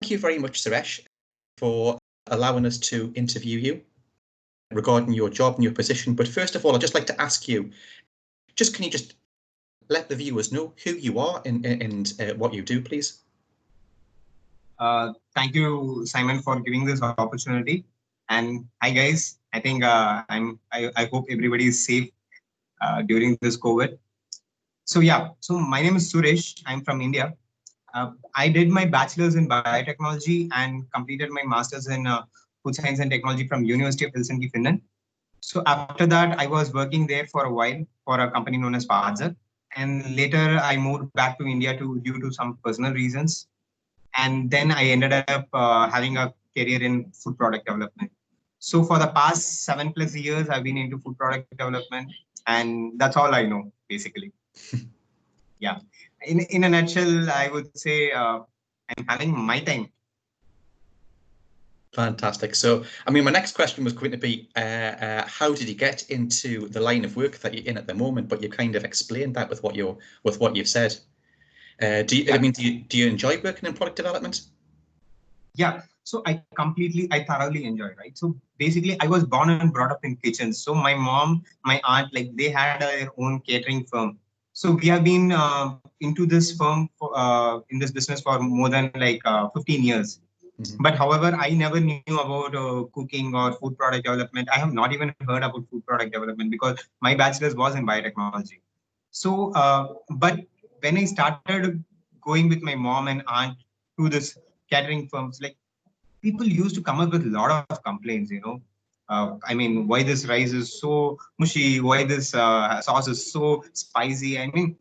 thank you very much, Suresh, for allowing us to interview you regarding your job and your position. But first of all, I'd just like to ask you, can you just let the viewers know who you are and what you do, please? Thank you, Simon, for giving this opportunity. And hi, guys. I think I hope everybody is safe during this COVID. So yeah, so my name is Suresh. I'm from India. I did my bachelor's in biotechnology and completed my master's in food science and technology from University of Helsinki, Finland. So after that, I was working there for a while for a company known as Pfizer. And later I moved back to India due to some personal reasons. And then I ended up having a career in food product development. So for the past 7+ years, I've been into food product development, and that's all I know, basically. Yeah. In a nutshell, I would say I'm having my time. Fantastic. So, I mean, my next question was going to be, how did you get into the line of work that you're in at the moment? But you kind of explained that with what you've said. Do you enjoy working in product development? Yeah. So I thoroughly enjoy, right? So basically, I was born and brought up in kitchens. So my mom, my aunt, like they had their own catering firm. So we have been into this firm in this business for more than 15 years. Mm-hmm. But however, I never knew about cooking or food product development. I have not even heard about food product development because my bachelor's was in biotechnology. So, but when I started going with my mom and aunt to this catering firms, like people used to come up with a lot of complaints, I mean, why this rice is so mushy, why this sauce is so spicy. I mean,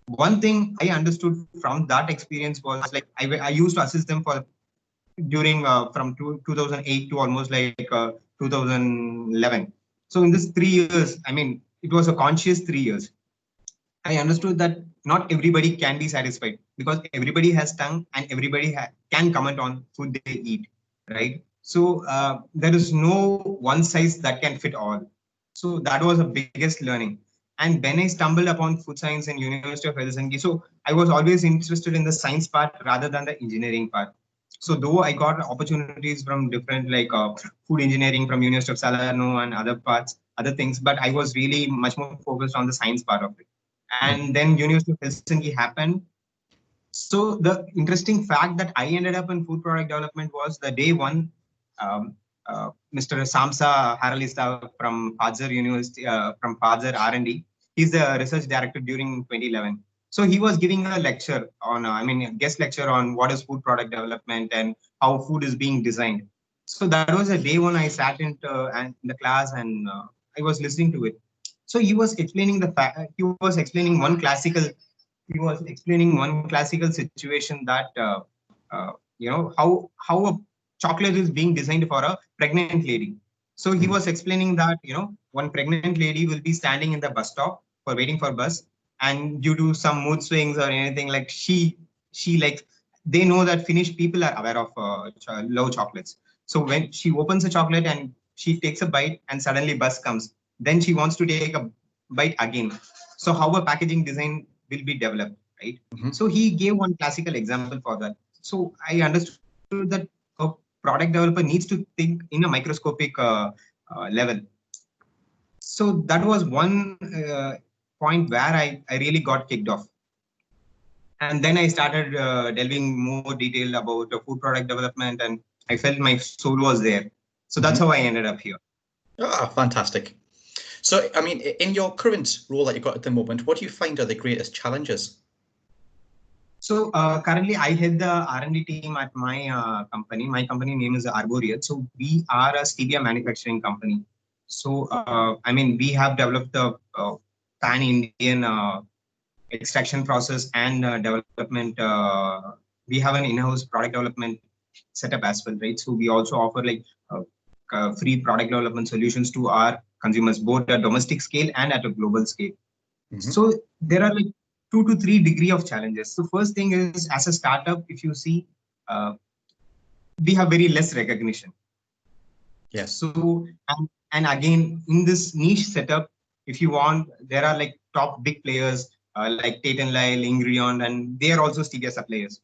one thing I understood from that experience was like I used to assist them for during from 2008 to almost 2011. So in this 3 years, I mean, it was a conscious 3 years. I understood that not everybody can be satisfied because everybody has tongue and everybody can comment on food they eat, right? So there is no one size that can fit all. So that was the biggest learning. And when I stumbled upon food science in University of Helsinki, so I was always interested in the science part rather than the engineering part. So though I got opportunities from different food engineering from University of Salerno and other things, but I was really much more focused on the science part of it. And then University of Helsinki happened. So the interesting fact that I ended up in food product development was the day one, Mr. Samsa Haralista from Pfizer University, from Pfizer R&D. He's the research director during 2011. So he was giving a lecture on, a guest lecture on what is food product development and how food is being designed. So that was the day one I sat in the class and I was listening to it. So he was explaining one classical situation that how a chocolate is being designed for a pregnant lady. So he was explaining that one pregnant lady will be standing in the bus stop for waiting for bus, and due to some mood swings or anything, like she they know that Finnish people are aware of low chocolates. So when she opens a chocolate and she takes a bite and suddenly bus comes, then she wants to take a bite again. So how a packaging design will be developed, right? Mm-hmm. So he gave one classical example for that. So I understood that a product developer needs to think in a microscopic level. So that was one point where I really got kicked off. And then I started delving more detail about food product development, and I felt my soul was there. So that's how I ended up here. Ah, fantastic. So, I mean, in your current role that you've got at the moment, what do you find are the greatest challenges? So currently I head the R&D team at my company. My company name is Arboreal. So we are a Stevia manufacturing company. So, we have developed the pan-Indian extraction process and development. We have an in-house product development setup as well, right? So we also offer free product development solutions to our consumers, both at domestic scale and at a global scale. Mm-hmm. So there are 2 to 3 degree of challenges. So first thing is, as a startup, if you see, we have very less recognition. Yes. So, and again, in this niche setup, if you want, there are top big players like Tate & Lyle, Ingredient, and they are also Stevia suppliers.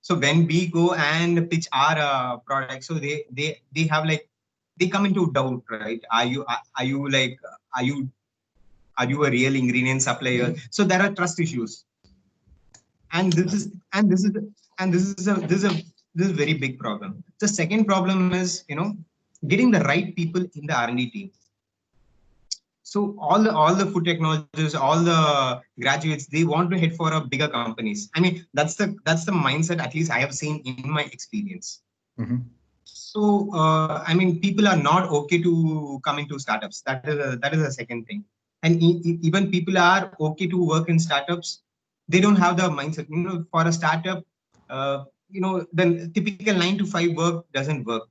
So when we go and pitch our product, so they have like, they come into doubt, right? Are you a real ingredient supplier? So there are trust issues, and this is a very big problem. The second problem is, getting the right people in the R&D team. So all the food technologists, all the graduates, they want to head for a bigger companies. I mean, that's the mindset, at least I have seen in my experience. Mm-hmm. So I mean, people are not okay to come into startups. That is a second thing. And even people are okay to work in startups, they don't have the mindset. For a startup, the typical 9 to 5 work doesn't work,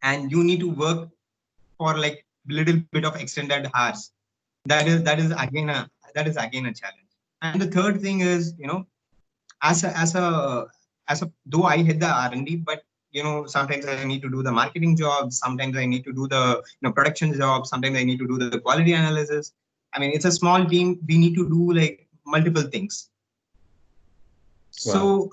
and you need to work for like little bit of extended hours. That is again a challenge. And the third thing is, as a though I hit the R&D, but sometimes I need to do the marketing jobs, sometimes I need to do the production jobs, sometimes I need to do the quality analysis. I mean, it's a small team, we need to do like multiple things. Wow. So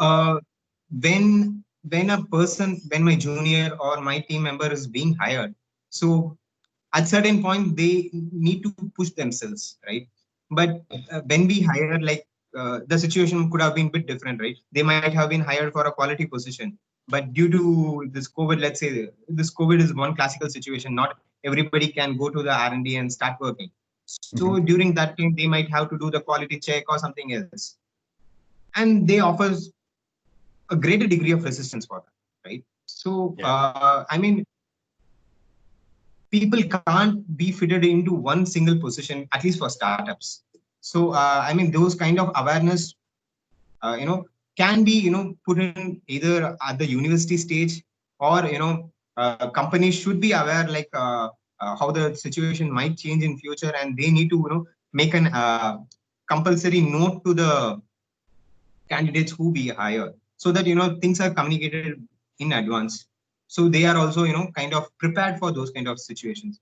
when my junior or my team member is being hired, so at certain point they need to push themselves, right? But when we hire, like, the situation could have been a bit different, right? They might have been hired for a quality position, but due to this COVID, let's say this COVID is one classical situation. Not everybody can go to the R&D and start working. So Mm-hmm. during that time, they might have to do the quality check or something else, and they offers a greater degree of resistance for that, right? So Yeah. I mean, people can't be fitted into one single position, at least for startups. So I mean, those kind of awareness, can be put in either at the university stage, or companies should be aware, like, how the situation might change in future, and they need to make an compulsory note to the candidates who we hire, so that things are communicated in advance, so they are also kind of prepared for those kind of situations.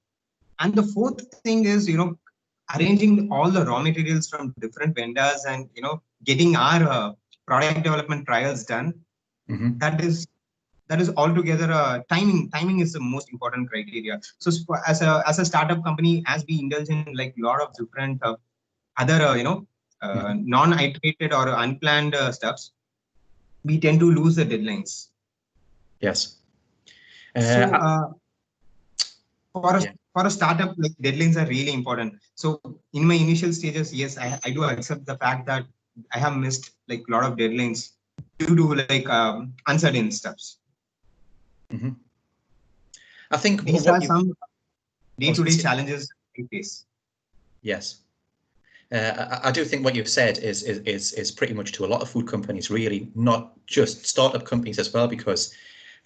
And the fourth thing is, arranging all the raw materials from different vendors, and getting our product development trials done. Mm-hmm. That is altogether timing is the most important criteria. So as a startup company, as we indulge in like a lot of different other Mm-hmm. non-iterated or unplanned stuffs, we tend to lose the deadlines. Yes. So for a Yeah. for a startup, like, deadlines are really important. So in my initial stages, yes, I do accept the fact that I have missed like a lot of deadlines due to like uncertain stuffs. Mm-hmm. I think These what are you, some I was going day-to-day to say, challenges we face. yes. I do think what you've said is pretty much to a lot of food companies, really, not just startup companies as well, because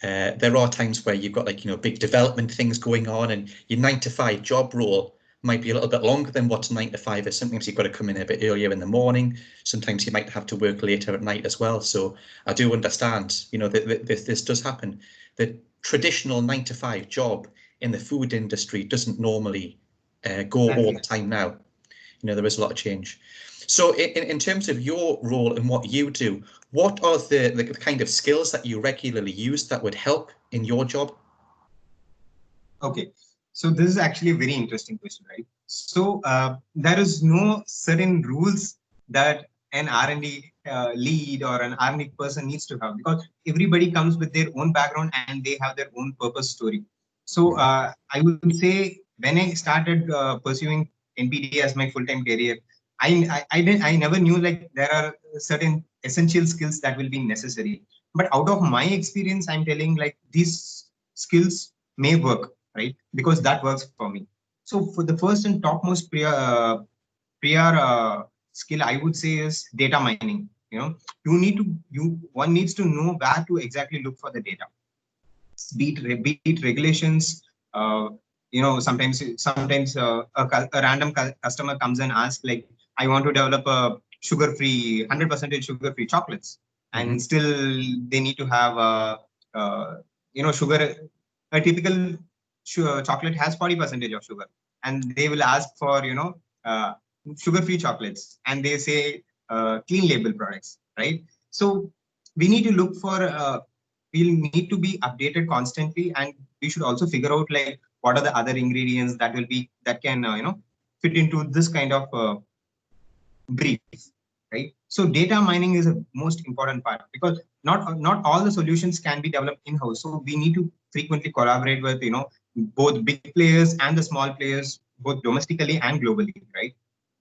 there are times where you've got, like, big development things going on, and your 9 to 5 job role might be a little bit longer than what 9 to 5 is. Sometimes you've got to come in a bit earlier in the morning. Sometimes you might have to work later at night as well. So I do understand, that this does happen. The traditional 9 to 5 job in the food industry doesn't normally go all the time now. There is a lot of change. So in terms of your role and what you do, what are the kind of skills that you regularly use that would help in your job? Okay, so this is actually a very interesting question, right? So there is no certain rules that an R&D lead or an R&D person needs to have, because everybody comes with their own background and they have their own purpose story. So I would say when I started pursuing NPD as my full-time career, I never knew like there are certain essential skills that will be necessary. But out of my experience, I'm telling like these skills may work, right? Because that works for me. So for the first and topmost prior skill, I would say, is data mining. One needs to know where to exactly look for the data. Be it regulations. Sometimes a random customer comes and asks, like, I want to develop a sugar-free, 100% sugar-free chocolates, and still they need to have sugar. A typical chocolate has 40% of sugar, and they will ask for sugar-free chocolates, and they say clean label products, right? So we need to look for, we'll need to be updated constantly, and we should also figure out like what are the other ingredients that will be, that can, fit into this kind of brief, right? So data mining is a most important part, because not all the solutions can be developed in-house. So we need to frequently collaborate with, both big players and the small players, both domestically and globally, right?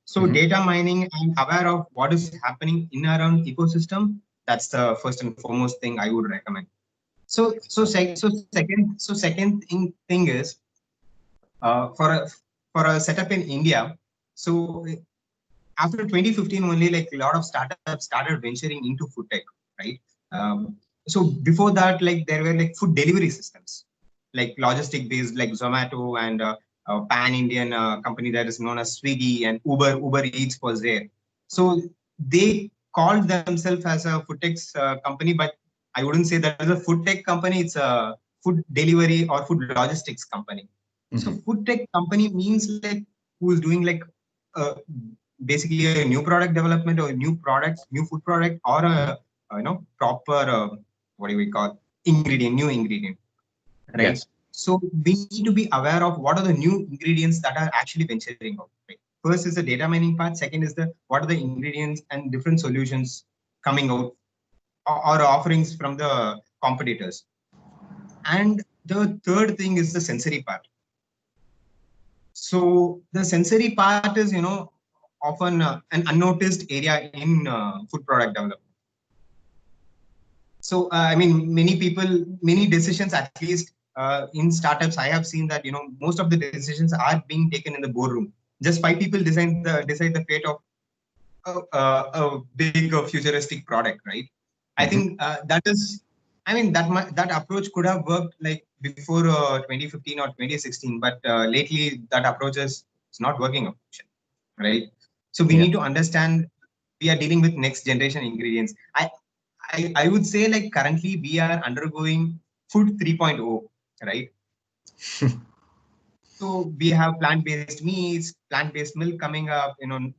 So data mining and aware of what is happening in our own ecosystem, that's the first and foremost thing I would recommend. So second thing is, for a setup in India. So after 2015 only, like a lot of startups started venturing into food tech, right? So before that, like there were like food delivery systems, like logistic based, like Zomato, and pan Indian company that is known as Swiggy, and Uber Eats was there. So they called themselves as a food tech company, but I wouldn't say that is a food tech company. It's a food delivery or food logistics company. So food tech company means like who is doing like uh, basically a new product development, or new food product, or proper what do we call new ingredient, right? Yes. So we need to be aware of what are the new ingredients that are actually venturing out. Right? First is the data mining part. Second is the what are the ingredients and different solutions coming out, or offerings from the competitors. And the third thing is the sensory part. So the sensory part is, often an unnoticed area in food product development. So I mean, many decisions, at least in startups, I have seen that most of the decisions are being taken in the boardroom. Just five people decide the fate of a big futuristic product, right? I think that is, I mean, that approach could have worked like before 2015 or 2016, but lately that approach is it's not working, right? So we need to understand we are dealing with next generation ingredients. I would say like currently we are undergoing food 3.0, right? So we have plant-based meats, plant-based milk coming up,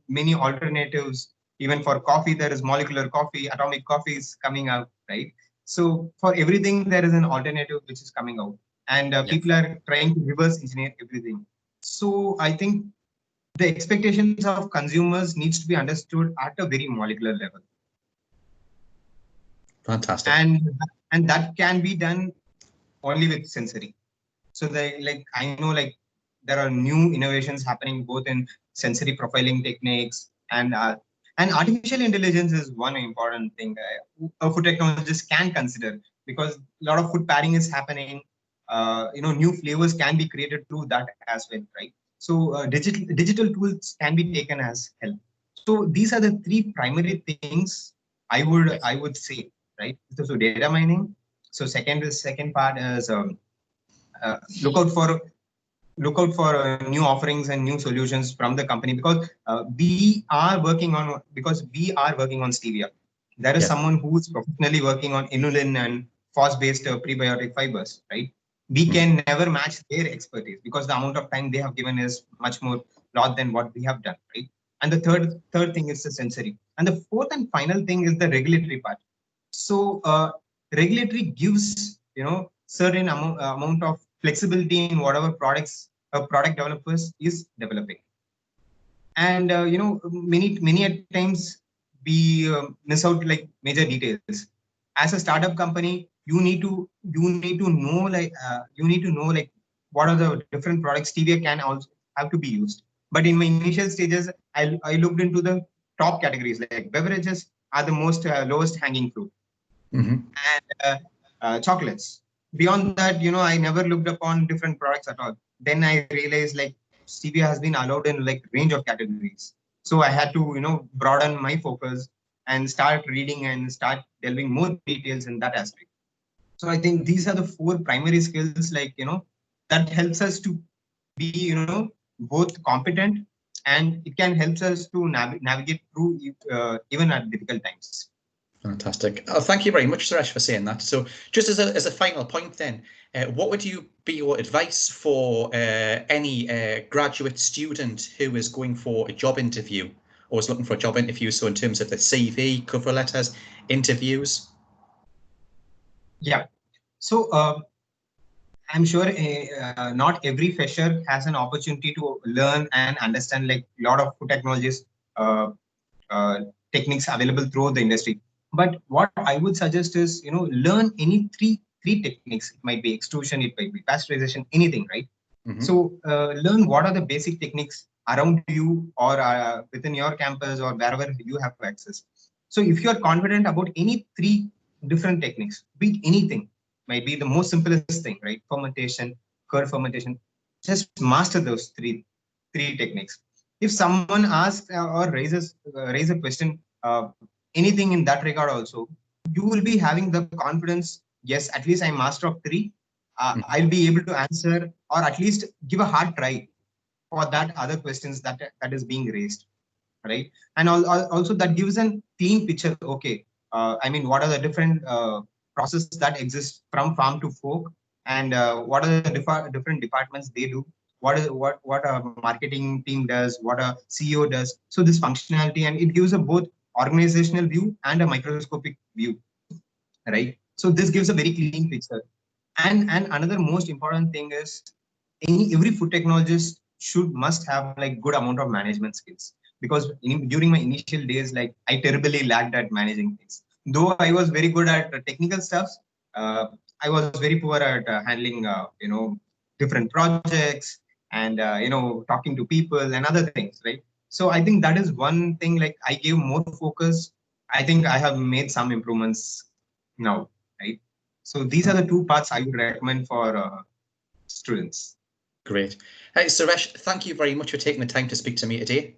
many alternatives. Even for coffee, there is molecular coffee, atomic coffee is coming out, right? So for everything, there is an alternative which is coming out, and people are trying to reverse engineer everything. So I think the expectations of consumers needs to be understood at a very molecular level. Fantastic. And that can be done only with sensory. So I know like there are new innovations happening both in sensory profiling techniques, and artificial intelligence is one important thing a food technologist can consider, because a lot of food pairing is happening. New flavors can be created through that as well, right? So digital tools can be taken as help. So these are the three primary things I would say, right? So data mining. So second part is uh, look out for new offerings and new solutions from the company, because we are working on stevia. There is someone who is professionally working on inulin and phos-based prebiotic fibers, right? We can never match their expertise, because the amount of time they have given is much more lot than what we have done, right? And the third thing is the sensory, and the fourth and final thing is the regulatory part. So regulatory gives certain amount of flexibility in whatever products a product developers is developing. And many at times we miss out like major details. As a startup company, you need to know like what are the different products stevia can also have to be used. But in my initial stages, I looked into the top categories, like beverages are the most lowest hanging fruit, and chocolates. Beyond that, I never looked upon different products at all. Then I realized like stevia has been allowed in like range of categories. So I had to, broaden my focus and start reading and start delving more details in that aspect. So I think these are the four primary skills, like, that helps us to be, both competent, and it can help us to navigate through even at difficult times. Fantastic. Thank you very much, Suresh, for saying that. So just as a final point then, what would be your advice for any graduate student who is going for a job interview or is looking for a job interview? So in terms of the CV, cover letters, interviews? Yeah. So I'm sure not every fresher has an opportunity to learn and understand like a lot of food technologies uh, uh, techniques available throughout the industry. But what I would suggest is, learn any three techniques. It might be extrusion, it might be pasteurization, anything, right? Mm-hmm. So learn what are the basic techniques around you or within your campus or wherever you have access. So if you are confident about any three different techniques, be it anything, might be the most simplest thing, right? Fermentation, curd fermentation, just master those three techniques. If someone asks or raise a question, anything in that regard also, you will be having the confidence. Yes, at least I'm master of three. Mm-hmm. I'll be able to answer or at least give a hard try for that other questions that is being raised, right? And also that gives a clean picture. Okay, I mean, what are the different processes that exist from farm to fork, and what are the different departments they do? What a marketing team does, what a CEO does. So this functionality, and it gives a both organizational view and a microscopic view, right? So this gives a very clean picture. And another most important thing is every food technologist must have like good amount of management skills, because during my initial days, like I terribly lacked at managing things. Though I was very good at technical stuff, uh, I was very poor at handling different projects and talking to people and other things, right? So I think that is one thing, like I gave more focus. I think I have made some improvements now, right? So these are the two parts I would recommend for students. Great. Hey, Suresh, thank you very much for taking the time to speak to me today.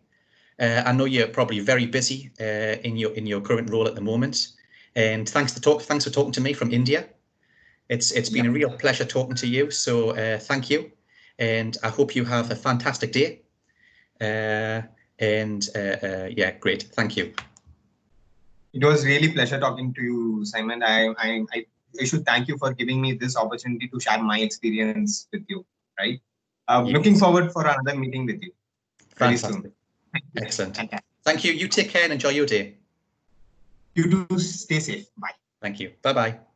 I know you're probably very busy in your current role at the moment, and thanks for talking to me from India. It's been a real pleasure talking to you. So thank you, and I hope you have a fantastic day. Yeah, great. Thank you. It was really pleasure talking to you, Simon. I should thank you for giving me this opportunity to share my experience with you, right? Looking Yes, forward for another meeting with you very soon. fantastic. Excellent. Fantastic. Thank you. You take care and enjoy your day. You too, stay safe. Bye. Thank you. Bye-bye.